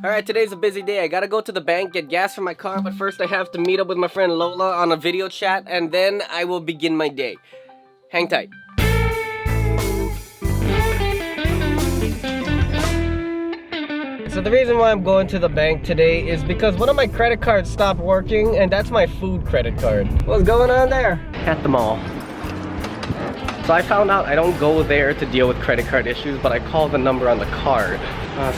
Alright, today's a busy day. I gotta go to the bank, get gas for my car, but first I have to meet up with my friend Lola on a video chat, and then I will begin my day. Hang tight. So the reason why I'm going to the bank today is because one of my credit cards stopped working, and that's my food credit card. What's going on there? At the mall. So I found out I don't go there to deal with credit card issues, but I call the number on the card.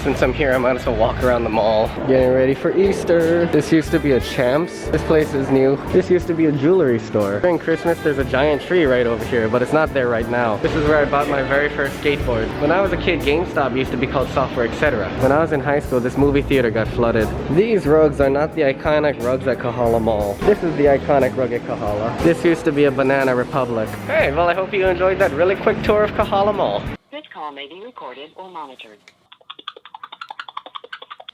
Since I'm here, I might as well walk around the mall. Getting ready for Easter. This used to be a Champs. This place is new. This used to be a jewelry store. During Christmas, there's a giant tree right over here, but it's not there right now. This is where I bought my very first skateboard. When I was a kid, GameStop used to be called Software Etc. When I was in high school, this movie theater got flooded. These rugs are not the iconic rugs at Kahala Mall. This is the iconic rug at Kahala. This used to be a Banana Republic. Hey, well I hope you enjoyed that really quick tour of Kahala Mall. This call may be recorded or monitored.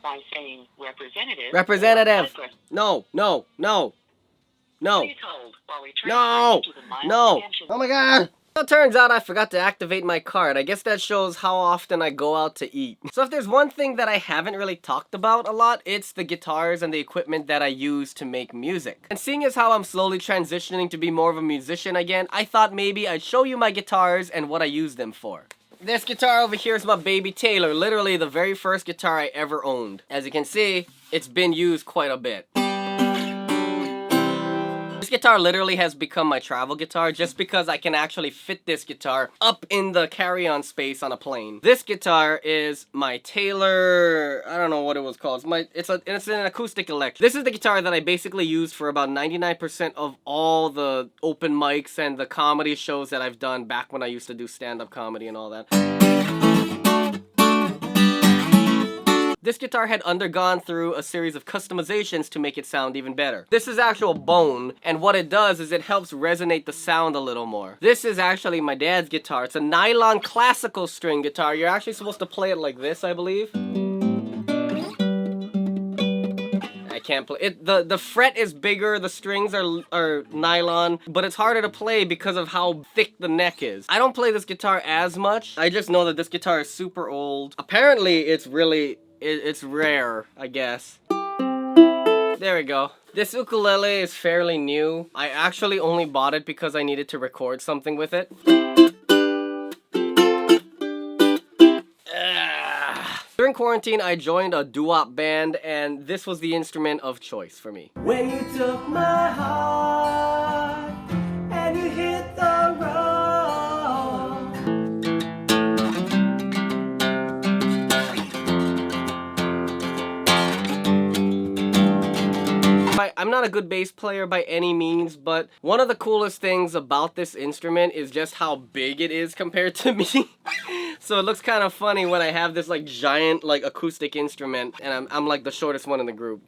By saying representative. Representative. No. Please hold while we No. to the mild No. extension. Oh my god. So it turns out I forgot to activate my card. I guess that shows how often I go out to eat. So if there's one thing that I haven't really talked about a lot, it's the guitars and the equipment that I use to make music. And seeing as how I'm slowly transitioning to be more of a musician again, I thought maybe I'd show you my guitars and what I use them for. This guitar over here is my baby Taylor, literally the very first guitar I ever owned. As you can see, it's been used quite a bit. This guitar literally has become my travel guitar just because I can actually fit this guitar up in the carry-on space on a plane. This guitar is my Taylor, I don't know what it was called. It's an acoustic electric. This is the guitar that I basically used for about 99% of all the open mics and the comedy shows that I've done back when I used to do stand-up comedy and all that. This guitar had undergone through a series of customizations to make it sound even better. This is actual bone, and what it does is it helps resonate the sound a little more. This is actually my dad's guitar. It's a nylon classical string guitar. You're actually supposed to play it like this, I believe. I can't play it. The fret is bigger, the strings are nylon, but it's harder to play because of how thick the neck is. I don't play this guitar as much. I just know that this guitar is super old. Apparently, it's rare, I guess. There we go. This ukulele is fairly new. I actually only bought it because I needed to record something with it. During quarantine, I joined a doo-wop band, and this was the instrument of choice for me. When you took my heart and you hit the road. I'm not a good bass player by any means, but one of the coolest things about this instrument is just how big it is compared to me. So it looks kind of funny when I have this like giant like acoustic instrument and I'm like the shortest one in the group.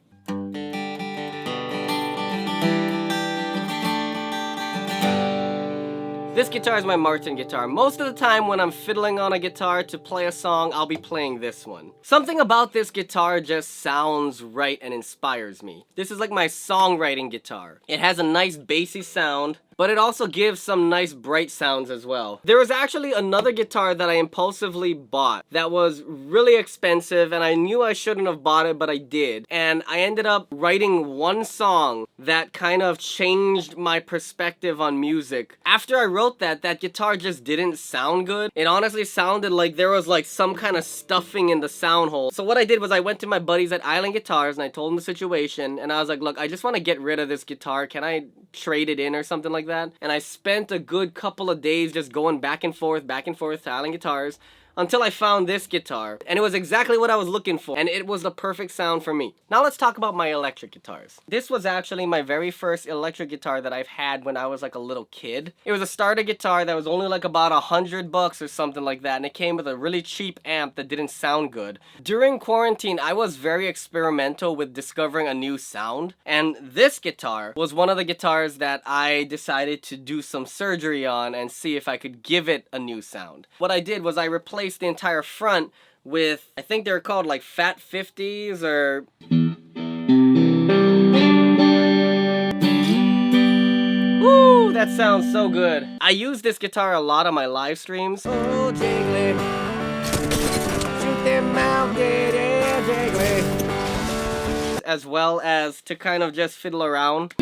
This guitar is my Martian guitar. Most of the time when I'm fiddling on a guitar to play a song, I'll be playing this one. Something about this guitar just sounds right and inspires me. This is like my songwriting guitar. It has a nice bassy sound, but it also gives some nice bright sounds as well. There was actually another guitar that I impulsively bought that was really expensive, and I knew I shouldn't have bought it, but I did. And I ended up writing one song that kind of changed my perspective on music. After I wrote that guitar just didn't sound good. It honestly sounded like there was like some kind of stuffing in the sound hole. So what I did was I went to my buddies at Island Guitars and I told them the situation, and I was like, look, I just want to get rid of this guitar. Can I trade it in or something like that? And I spent a good couple of days just going back and forth to Island Guitars until I found this guitar, and it was exactly what I was looking for, and it was the perfect sound for me. Now let's talk about my electric guitars. This was actually my very first electric guitar that I've had when I was like a little kid. It was a starter guitar that was only like about $100 or something like that, and it came with a really cheap amp that didn't sound good. During quarantine, I was very experimental with discovering a new sound, and this guitar was one of the guitars that I decided to do some surgery on and see if I could give it a new sound. What I did was I replaced the entire front with, I think they're called like Fat 50s or... Woo, that sounds so good. I use this guitar a lot on my live streams. Oh, jiggly, shoot them out, get it, as well as to kind of just fiddle around.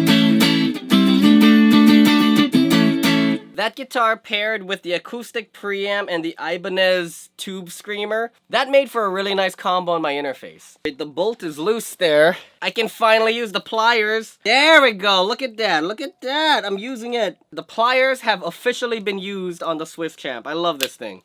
That guitar paired with the acoustic preamp and the Ibanez tube screamer, that made for a really nice combo on my interface. The bolt is loose there. I can finally use the pliers. There we go, look at that, look at that, I'm using it. The pliers have officially been used on the Swiss Champ. I love this thing.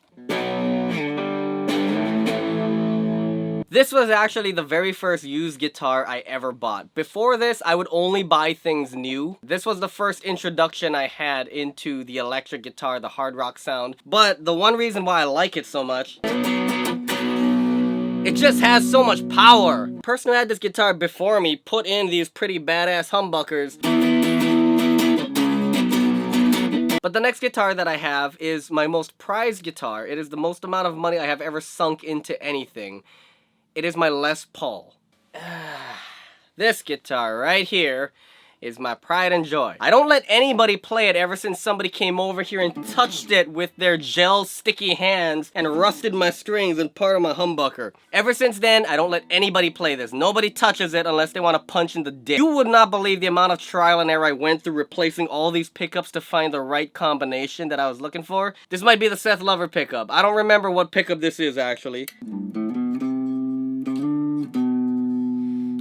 This was actually the very first used guitar I ever bought. Before this, I would only buy things new. This was the first introduction I had into the electric guitar, the hard rock sound. But the one reason why I like it so much, it just has so much power. The person who had this guitar before me put in these pretty badass humbuckers. But the next guitar that I have is my most prized guitar. It is the most amount of money I have ever sunk into anything. It is my Les Paul. This guitar right here is my pride and joy. I don't let anybody play it ever since somebody came over here and touched it with their gel sticky hands and rusted my strings and part of my humbucker. Ever since then, I don't let anybody play this. Nobody touches it unless they want to punch in the dick. You would not believe the amount of trial and error I went through replacing all these pickups to find the right combination that I was looking for. This might be the Seth Lover pickup. I don't remember what pickup this is actually.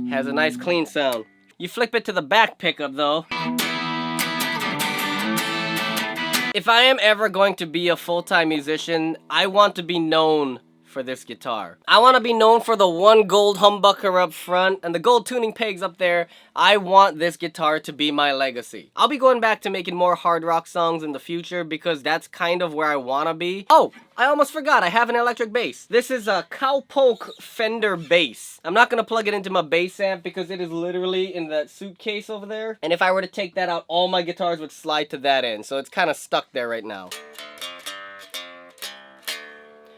Has a nice clean sound. You flip it to the back pickup though. If I am ever going to be a full-time musician, I want to be known for this guitar. I want to be known for the one gold humbucker up front and the gold tuning pegs up there. I want this guitar to be my legacy. I'll be going back to making more hard rock songs in the future because that's kind of where I want to be. Oh, I almost forgot, I have an electric bass. This is a Cowpoke Fender bass. I'm not gonna plug it into my bass amp because it is literally in that suitcase over there. And if I were to take that out, all my guitars would slide to that end. So it's kind of stuck there right now.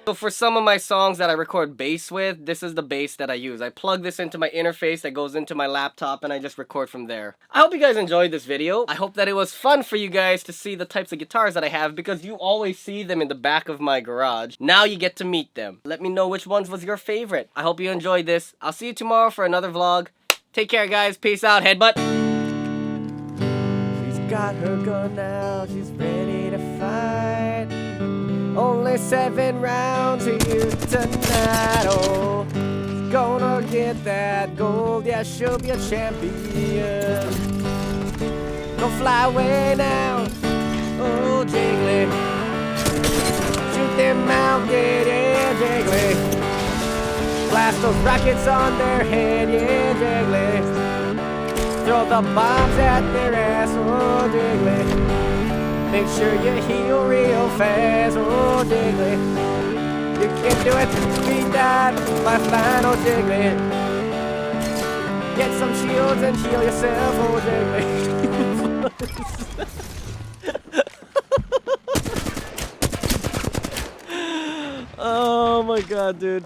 So for some of my songs that I record bass with, this is the bass that I use. I plug this into my interface that goes into my laptop and I just record from there. I hope you guys enjoyed this video. I hope that it was fun for you guys to see the types of guitars that I have because you always see them in the back of my garage. Now you get to meet them. Let me know which ones was your favorite. I hope you enjoyed this. I'll see you tomorrow for another vlog. Take care guys. Peace out. Headbutt. She's got her gun now. She's ready to fight. Only 7 rounds here tonight, oh. She's gonna get that gold, yeah, she'll be a champion. Don't fly away now, oh, Jiggly. Shoot them out, yeah, Jiggly. Blast those rockets on their head, yeah, Jiggly. Throw the bombs at their ass, oh, Jiggly. Make sure you heal real fast, oh Jiggly. You can do it, beat that, my final Jiggly. Get some shields and heal yourself, oh Jiggly. Oh my god, dude.